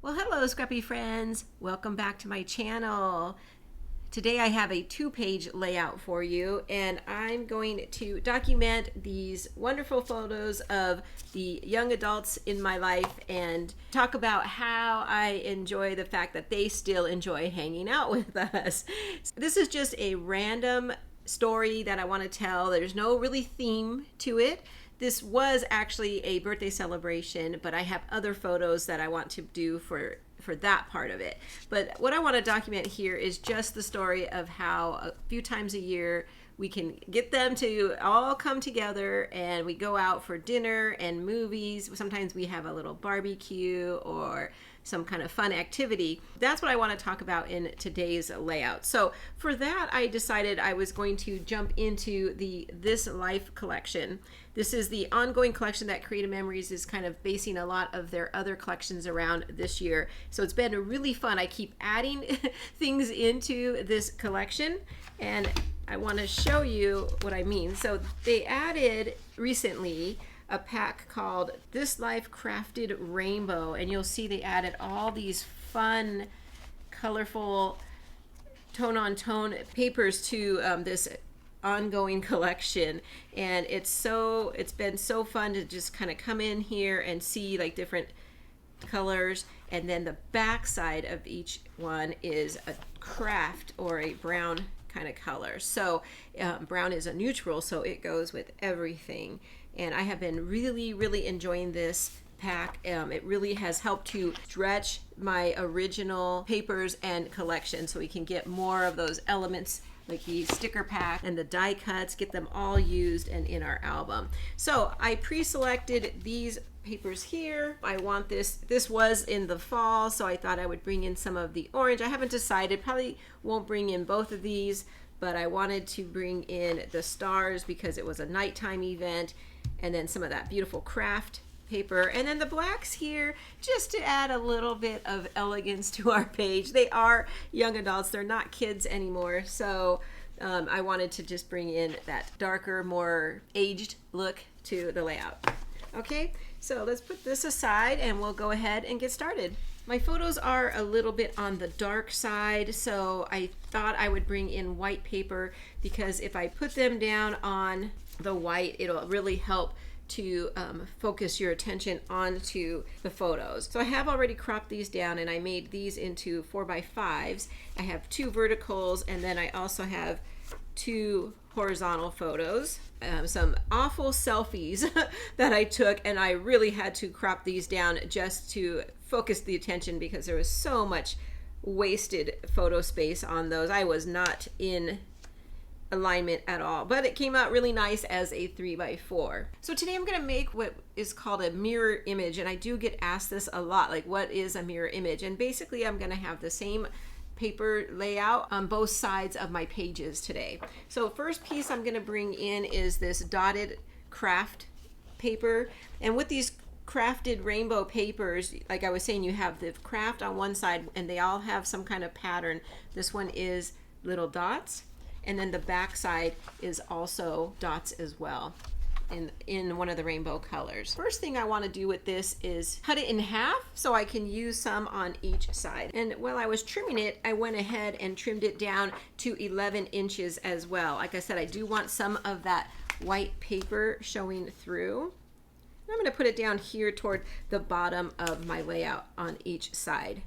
Well, hello, Scrappy friends. Welcome back to my channel. Today I have a two-page layout for you, and I'm going to document these wonderful photos of the young adults in my life and talk about how I enjoy the fact that they still enjoy hanging out with us. This is just a random story that I want to tell. There's no really theme to it. This was actually a birthday celebration, but I have other photos that I want to do for that part of it. But what I want to document here is just the story of how a few times a year we can get them to all come together and we go out for dinner and movies. Sometimes we have a little barbecue or some kind of fun activity. That's what I want to talk about in today's layout. So for that, I decided I was going to jump into the This Life collection. This is the ongoing collection that Creative Memories is kind of basing a lot of their other collections around this year. So it's been really fun. I keep adding things into this collection, and I want to show you what I mean. So they added recently a pack called This Life Krafted Rainbow, and you'll see they added all these fun, colorful, tone-on-tone papers to this ongoing collection. And it's been so fun to just kind of come in here and see like different colors, and then the back side of each one is a craft or a brown kind of color. So brown is a neutral, so it goes with everything. And I have been really enjoying this pack. It really has helped to stretch my original papers and collection, so we can get more of those elements like the sticker pack and the die cuts, get them all used and in our album. So I pre-selected these papers here. I want this was in the fall, so I thought I would bring in some of the orange. I haven't decided, probably won't bring in both of these, but I wanted to bring in the stars because it was a nighttime event, and then some of that beautiful craft paper, and then the blacks here just to add a little bit of elegance to our page. They are young adults, they're not kids anymore, so I wanted to just bring in that darker, more aged look to the layout. Okay, so let's put this aside and we'll go ahead and get started. My photos are a little bit on the dark side, so I thought I would bring in white paper, because if I put them down on the white, it'll really help to focus your attention onto the photos. So I have already cropped these down, and I made these into 4x5s. I have 2 verticals, and then I also have 2 horizontal photos. Some awful selfies that I took, and I really had to crop these down just to focus the attention because there was so much wasted photo space on those. I was not in alignment at all, but it came out really nice as a 3x4. So today I'm going to make what is called a mirror image, and I do get asked this a lot, like what is a mirror image? And basically I'm going to have the same paper layout on both sides of my pages today. So first piece I'm going to bring in is this dotted craft paper, and with these crafted rainbow papers, like I was saying, you have the craft on one side and they all have some kind of pattern. This one is little dots, and then the back side is also dots as well in one of the rainbow colors. First thing I want to do with this is cut it in half so I can use some on each side. And while I was trimming it, I went ahead and trimmed it down to 11 inches as well. Like I said, I do want some of that white paper showing through. I'm going to put it down here toward the bottom of my layout on each side.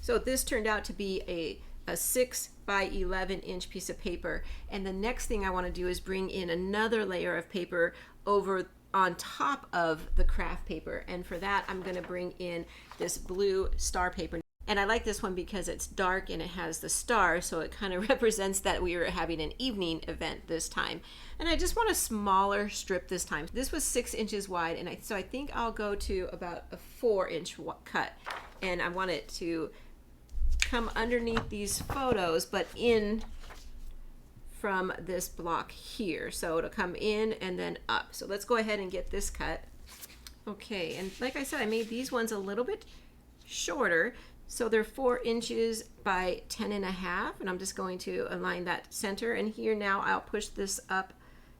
So this turned out to be a 6 by 11 inch piece of paper, and the next thing I want to do is bring in another layer of paper over on top of the craft paper, and for that I'm going to bring in this blue star paper. And I like this one because it's dark and it has the star, so it kind of represents that we are having an evening event this time. And I just want a smaller strip this time. This was 6 inches wide, and so I think I'll go to about a 4-inch cut, and I want it to come underneath these photos, but in from this block here. So it'll come in and then up. So let's go ahead and get this cut. Okay, and like I said, I made these ones a little bit shorter. So they're 4 inches by 10.5, and I'm just going to align that center. And here now I'll push this up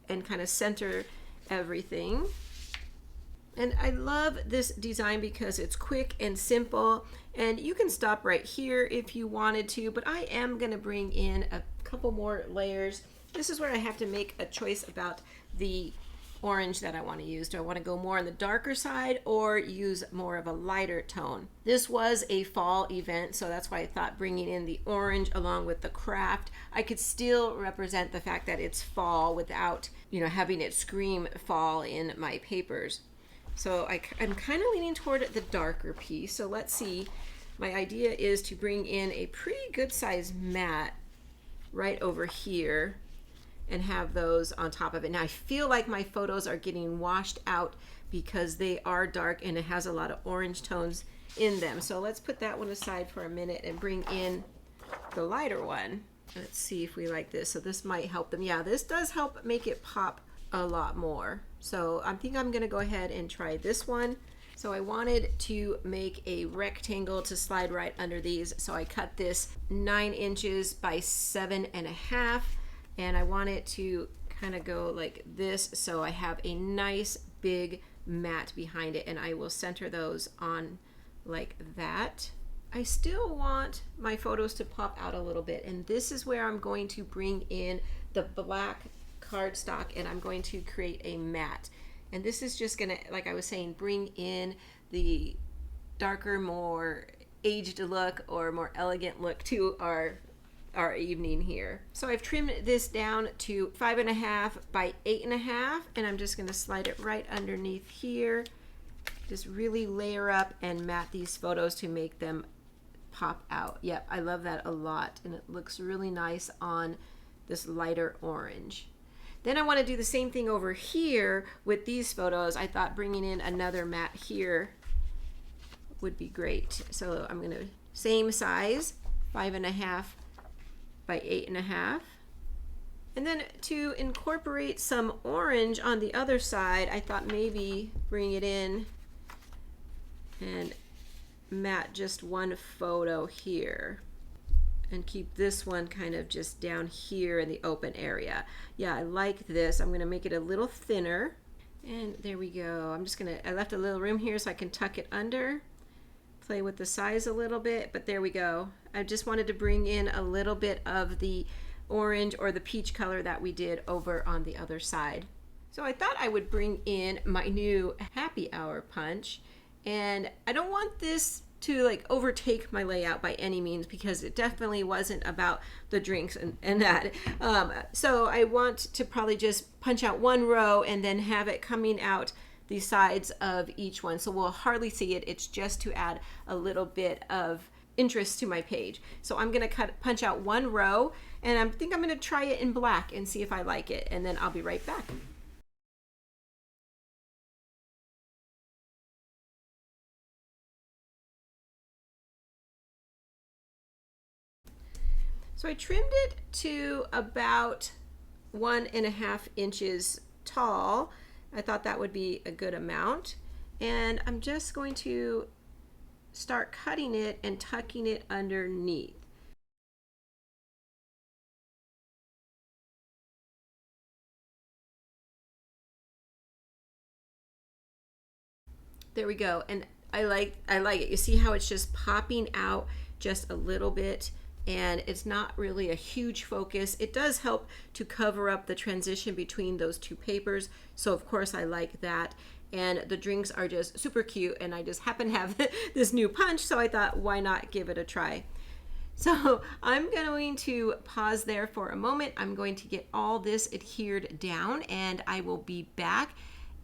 and kind of center everything. And I love this design because it's quick and simple, and you can stop right here if you wanted to, but I am going to bring in a couple more layers. This is where I have to make a choice about the orange that I want to use. Do I want to go more on the darker side or use more of a lighter tone? This was a fall event, so that's why I thought bringing in the orange along with the craft, I could still represent the fact that it's fall without, you know, having it scream fall in my papers. So I'm kind of leaning toward the darker piece. So let's see. My idea is to bring in a pretty good size mat right over here and have those on top of it. Now I feel like my photos are getting washed out because they are dark and it has a lot of orange tones in them. So let's put that one aside for a minute and bring in the lighter one. Let's see if we like this. So this might help them. Yeah, this does help make it pop a lot more. So I think I'm gonna go ahead and try this one. So I wanted to make a rectangle to slide right under these. So I cut this 9 inches by 7.5, and I want it to kind of go like this. So I have a nice big mat behind it, and I will center those on like that. I still want my photos to pop out a little bit, and this is where I'm going to bring in the black cardstock, and I'm going to create a mat. And this is just gonna, like I was saying, bring in the darker, more aged look or more elegant look to our evening here. So I've trimmed this down to 5.5 by 8.5, and I'm just gonna slide it right underneath here. Just really layer up and mat these photos to make them pop out. Yep, I love that a lot, and it looks really nice on this lighter orange. Then I want to do the same thing over here with these photos. I thought bringing in another mat here would be great. So I'm going to, same size, 5.5 by 8.5. And then to incorporate some orange on the other side, I thought maybe bring it in and mat just one photo here, and keep this one kind of just down here in the open area. Yeah, I like this. I'm gonna make it a little thinner, and there we go. I left a little room here so I can tuck it under, play with the size a little bit, but there we go. I just wanted to bring in a little bit of the orange or the peach color that we did over on the other side. So I thought I would bring in my new happy hour punch, and I don't want this to like overtake my layout by any means, because it definitely wasn't about the drinks and that. So I want to probably just punch out one row and then have it coming out the sides of each one. So we'll hardly see it. It's just to add a little bit of interest to my page. So I'm gonna punch out one row, and I think I'm gonna try it in black and see if I like it, and then I'll be right back. So I trimmed it to about 1.5 inches tall. I thought that would be a good amount. And I'm just going to start cutting it and tucking it underneath. There we go. And I like it. You see how it's just popping out just a little bit, and it's not really a huge focus. It does help to cover up the transition between those two papers, so of course I like that. And the drinks are just super cute, and I just happen to have this new punch, so I thought, why not give it a try? So I'm going to pause there for a moment. I'm going to get all this adhered down, and I will be back,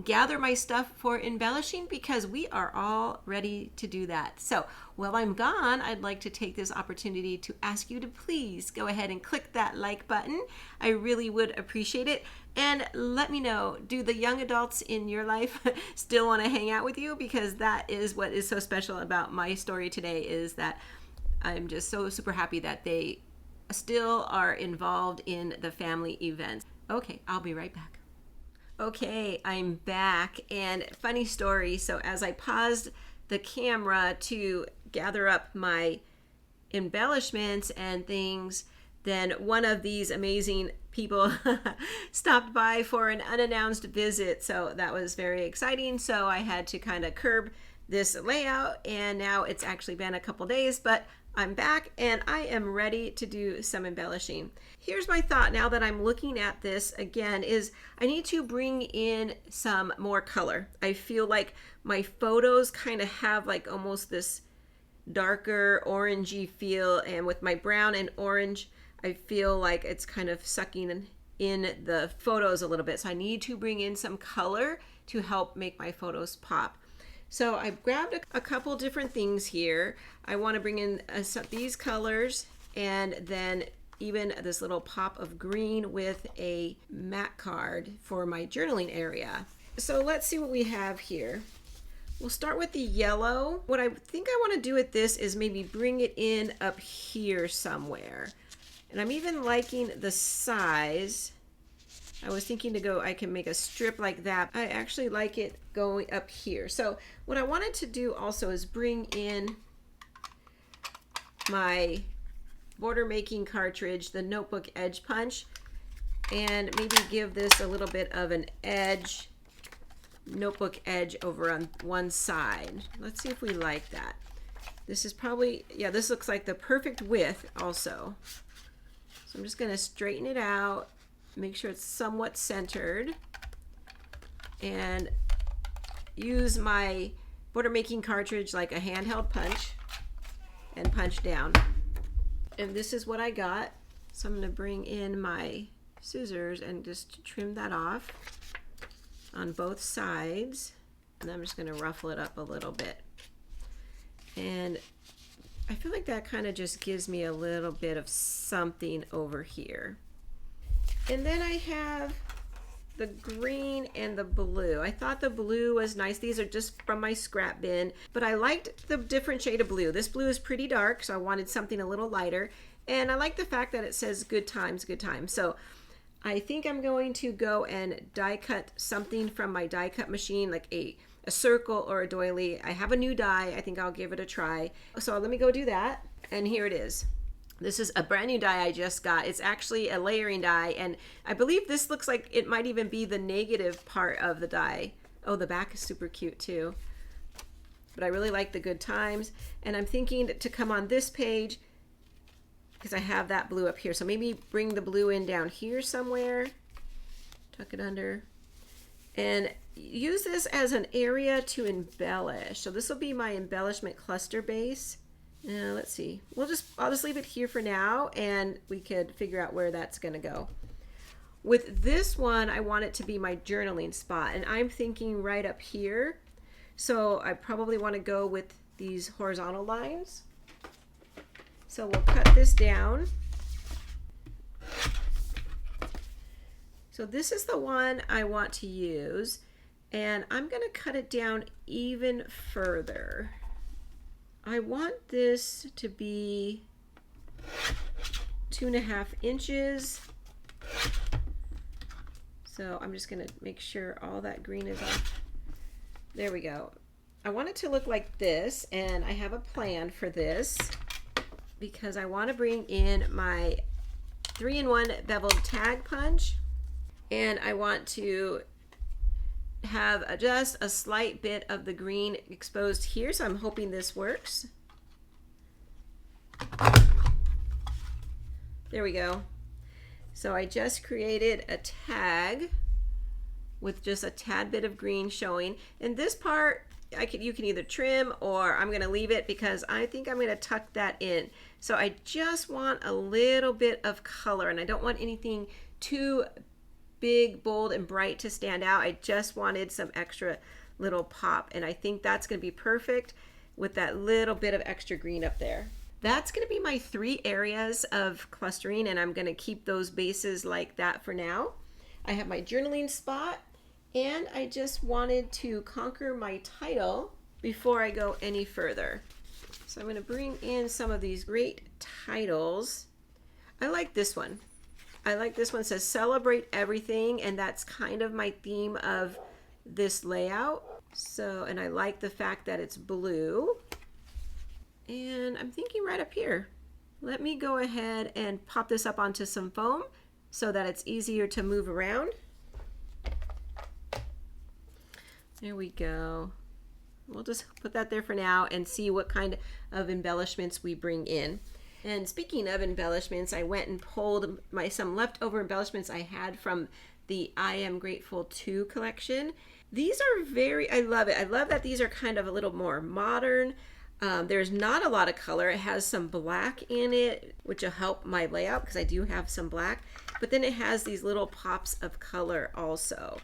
gather my stuff for embellishing, because we are all ready to do that. So while I'm gone, I'd like to take this opportunity to ask you to please go ahead and click that like button. I really would appreciate it. And let me know, do the young adults in your life still want to hang out with you? Because that is what is so special about my story today, is that I'm just so super happy that they still are involved in the family events. Okay, I'll be right back. Okay, I'm back, and funny story. So as I paused the camera to gather up my embellishments and things, then one of these amazing people stopped by for an unannounced visit. So that was very exciting. So I had to kind of curb this layout, and now it's actually been a couple days, but I'm back and I am ready to do some embellishing. Here's my thought now that I'm looking at this again is I need to bring in some more color. I feel like my photos kind of have like almost this darker orangey feel, and with my brown and orange I feel like it's kind of sucking in the photos a little bit. So I need to bring in some color to help make my photos pop. So I grabbed a couple different things here. I want to bring in these colors, and then even this little pop of green with a MAC card for my journaling area. So let's see what we have here. We'll start with the yellow. What I think I want to do with this is maybe bring it in up here somewhere. And I'm even liking the size. I was thinking to go, I can make a strip like that. I actually like it going up here. So what I wanted to do also is bring in my border making cartridge, the Notebook Edge Punch, and maybe give this a little bit of an edge, notebook edge over on one side. Let's see if we like that. This is probably, yeah, this looks like the perfect width also. So I'm just going to straighten it out, make sure it's somewhat centered, and use my border making cartridge like a handheld punch and punch down. And this is what I got. So I'm going to bring in my scissors and just trim that off on both sides. And I'm just going to ruffle it up a little bit. And I feel like that kind of just gives me a little bit of something over here. And then I have the green and the blue. I thought the blue was nice. These are just from my scrap bin, but I liked the different shade of blue. This blue is pretty dark, so I wanted something a little lighter. And I like the fact that it says good times, good times. So I think I'm going to go and die cut something from my die cut machine, like a circle or a doily. I have a new die. I think I'll give it a try. So let me go do that. And here it is. This is a brand new die I just got. It's actually a layering die, and I believe this looks like it might even be the negative part of the die. Oh, the back is super cute too. But I really like the good times, and I'm thinking to come on this page because I have that blue up here. So maybe bring the blue in down here somewhere, tuck it under, and use this as an area to embellish. So this will be my embellishment cluster base. Now let's see. I'll just leave it here for now, and we could figure out where that's going to go. With this one, I want it to be my journaling spot, and I'm thinking right up here. So I probably want to go with these horizontal lines. So we'll cut this down. So this is the one I want to use, and I'm going to cut it down even further. I want this to be 2.5 inches. So I'm just going to make sure all that green is off. There we go. I want it to look like this, and I have a plan for this because I want to bring in my 3-in-1 beveled tag punch, and I want to have just a slight bit of the green exposed here, so I'm hoping this works. There we go. So I just created a tag with just a tad bit of green showing, and this part you can either trim, or I'm going to leave it because I think I'm going to tuck that in. So I just want a little bit of color, and I don't want anything too big, bold, and bright to stand out. I just wanted some extra little pop, and I think that's going to be perfect with that little bit of extra green up there. That's going to be my 3 areas of clustering, and I'm going to keep those bases like that for now. I have my journaling spot, and I just wanted to conquer my title before I go any further. So I'm going to bring in some of these great titles. I like this one. I like this one. It says celebrate everything, and that's kind of my theme of this layout. So, and I like the fact that it's blue. And I'm thinking right up here. Let me go ahead and pop this up onto some foam so that it's easier to move around. There we go. We'll just put that there for now and see what kind of embellishments we bring in. And speaking of embellishments, I went and pulled some leftover embellishments I had from the I Am Grateful To collection. These are I love it. I love that these are kind of a little more modern. There's not a lot of color. It has some black in it, which will help my layout because I do have some black. But then it has these little pops of color also.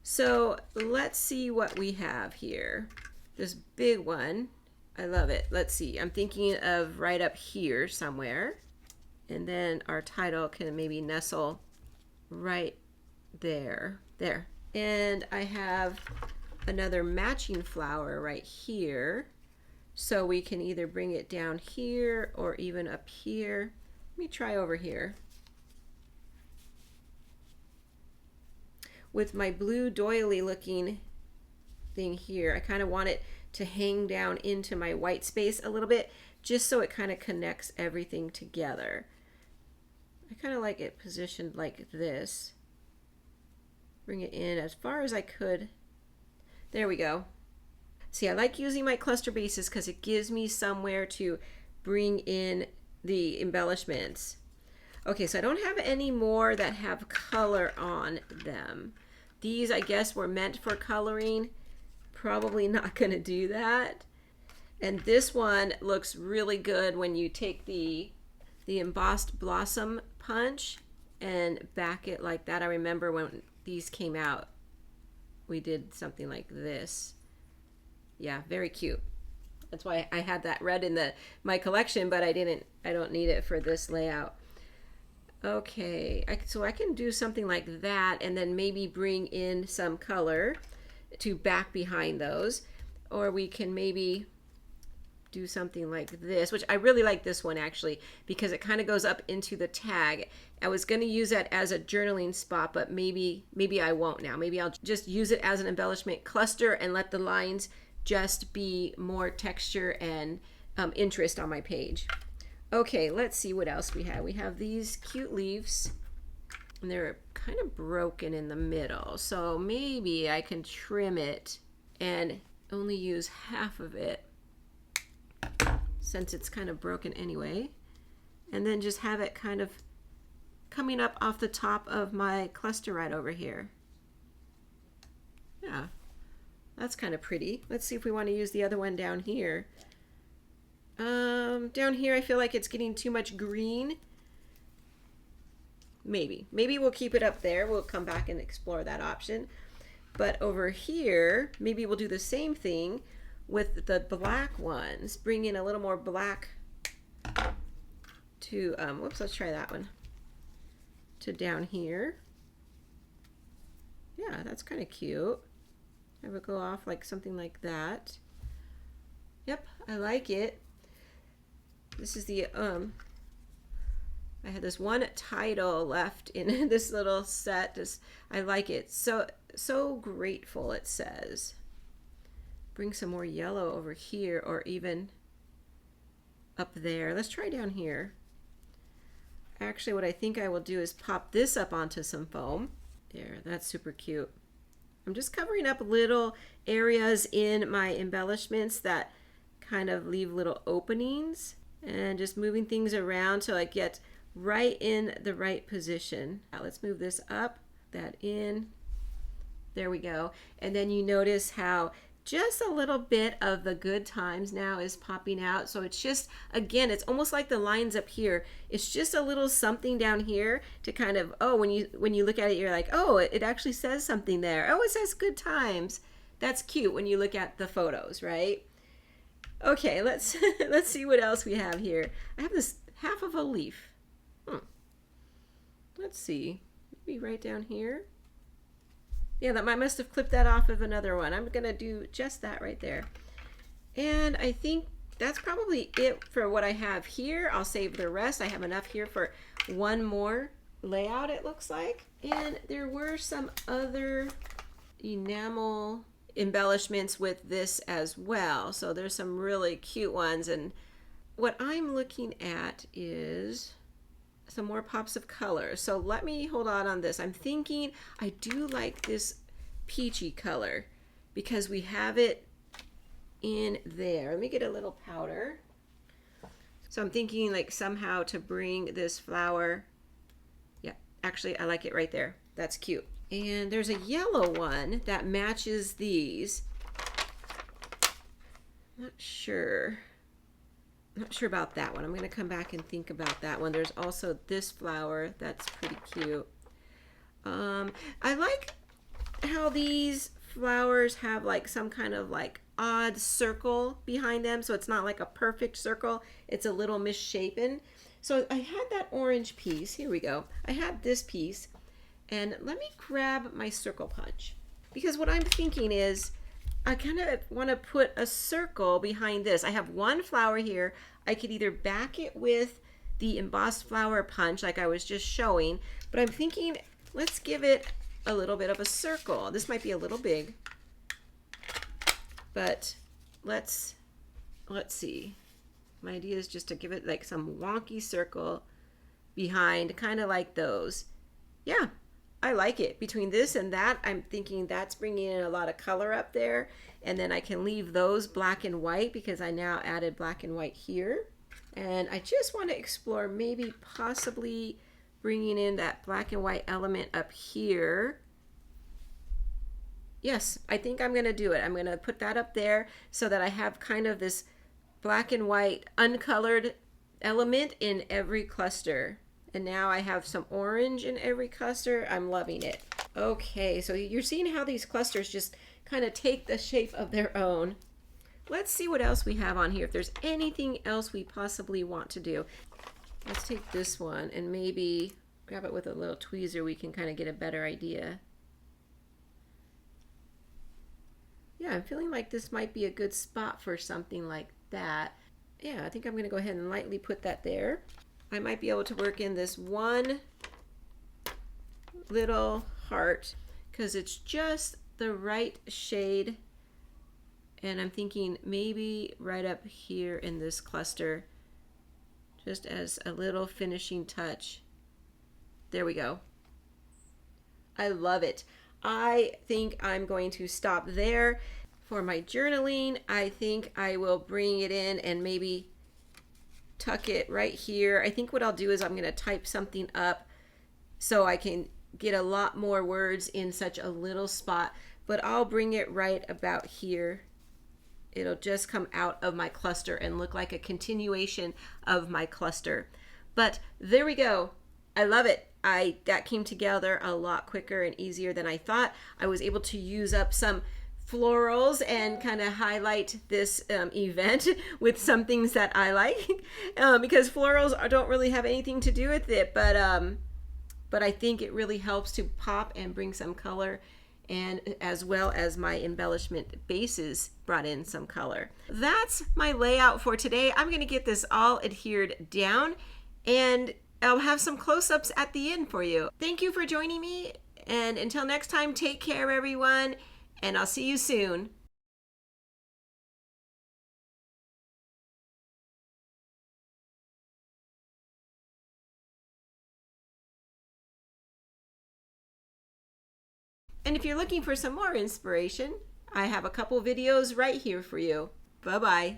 So let's see what we have here. This big one, I love it. Let's see, I'm thinking of right up here somewhere. And then our title can maybe nestle right there. There. And I have another matching flower right here. So we can either bring it down here or even up here. Let me try over here. With my blue doily looking thing here, I kind of want it to hang down into my white space a little bit, just so it kind of connects everything together. I kind of like it positioned like this. Bring it in as far as I could. There we go. See, I like using my cluster bases because it gives me somewhere to bring in the embellishments. Okay, so I don't have any more that have color on them. These, I guess, were meant for coloring. Probably not going to do that. And this one looks really good when you take the embossed blossom punch and back it like that. I remember when these came out, we did something like this. Yeah, very cute. That's why I had that red in my collection, but I don't need it for this layout. Okay, so I can do something like that and then maybe bring in some color to back behind those. Or we can maybe do something like this, which I really like this one actually because it kind of goes up into the tag. I was going to use that as a journaling spot, but maybe I won't now. Maybe I'll just use it as an embellishment cluster and let the lines just be more texture and interest on my page. Okay, let's see what else we have. We have these cute leaves, and they're kind of broken in the middle. So maybe I can trim it and only use half of it since it's kind of broken anyway. And then just have it kind of coming up off the top of my cluster right over here. Yeah. That's kind of pretty. Let's see if we want to use the other one down here. Down here I feel like it's getting too much green. Maybe we'll keep it up there. We'll come back and explore that option. But over here, maybe we'll do the same thing with the black ones. Bring in a little more black to, whoops, let's try that one. To down here. Yeah, that's kind of cute. I would go off like something like that. Yep, I like it. This is the I had this one title left in this little set. I like it. So grateful, it says. Bring some more yellow over here or even up there. Let's try down here. Actually, what I think I will do is pop this up onto some foam. There, that's super cute. I'm just covering up little areas in my embellishments that kind of leave little openings and just moving things around till I get right in the right position. Now let's move this up, that in. There we go. And then you notice how just a little bit of the good times now is popping out. So it's just, again, it's almost like the lines up here. It's just a little something down here to kind of, oh, when you look at it, you're like, oh, it actually says something there. Oh, it says good times. That's cute when you look at the photos, right? Okay, let's see what else we have here. I have this half of a leaf. Let's see, maybe right down here. Yeah, I must have clipped that off of another one. I'm gonna do just that right there. And I think that's probably it for what I have here. I'll save the rest. I have enough here for one more layout, it looks like. And there were some other enamel embellishments with this as well. So there's some really cute ones, and what I'm looking at is some more pops of color. So let me hold on this. I'm thinking I do like this peachy color because we have it in there. Let me get a little powder. So I'm thinking like somehow to bring this flower. Yeah, actually I like it right there. That's cute. And there's a yellow one that matches these. Not sure about that one. I'm going to come back and think about that one. There's also this flower that's pretty cute. I like how these flowers have like some kind of like odd circle behind them, so it's not like a perfect circle. It's a little misshapen. So I had that orange piece. Here we go. I had this piece, and let me grab my circle punch, because what I'm thinking is I kind of want to put a circle behind this. I have one flower here. I could either back it with the embossed flower punch like I was just showing, but I'm thinking let's give it a little bit of a circle. This might be a little big, but let's see. My idea is just to give it like some wonky circle behind, kind of like those. Yeah, I like it. Between this and that, I'm thinking that's bringing in a lot of color up there. And then I can leave those black and white because I now added black and white here. And I just want to explore maybe possibly bringing in that black and white element up here. Yes, I think I'm going to do it. I'm going to put that up there so that I have kind of this black and white uncolored element in every cluster. And now I have some orange in every cluster. I'm loving it. Okay, so you're seeing how these clusters just kind of take the shape of their own. Let's see what else we have on here. If there's anything else we possibly want to do. Let's take this one and maybe grab it with a little tweezer. We can kind of get a better idea. Yeah, I'm feeling like this might be a good spot for something like that. Yeah, I think I'm going to go ahead and lightly put that there. I might be able to work in this one little heart because it's just the right shade. And I'm thinking maybe right up here in this cluster, just as a little finishing touch. There we go. I love it. I think I'm going to stop there for my journaling. I think I will bring it in and maybe tuck it right here. I think what I'll do is I'm going to type something up so I can get a lot more words in such a little spot, but I'll bring it right about here. It'll just come out of my cluster and look like a continuation of my cluster. But there we go. I love it. That came together a lot quicker and easier than I thought. I was able to use up some florals and kind of highlight this event with some things that I like because florals don't really have anything to do with it, but I think it really helps to pop and bring some color, and as well as my embellishment bases brought in some color. That's my layout for today. I'm going to get this all adhered down, and I'll have some close-ups at the end for you. Thank you for joining me, and until next time, take care everyone, and I'll see you soon. And if you're looking for some more inspiration, I have a couple videos right here for you. Bye-bye.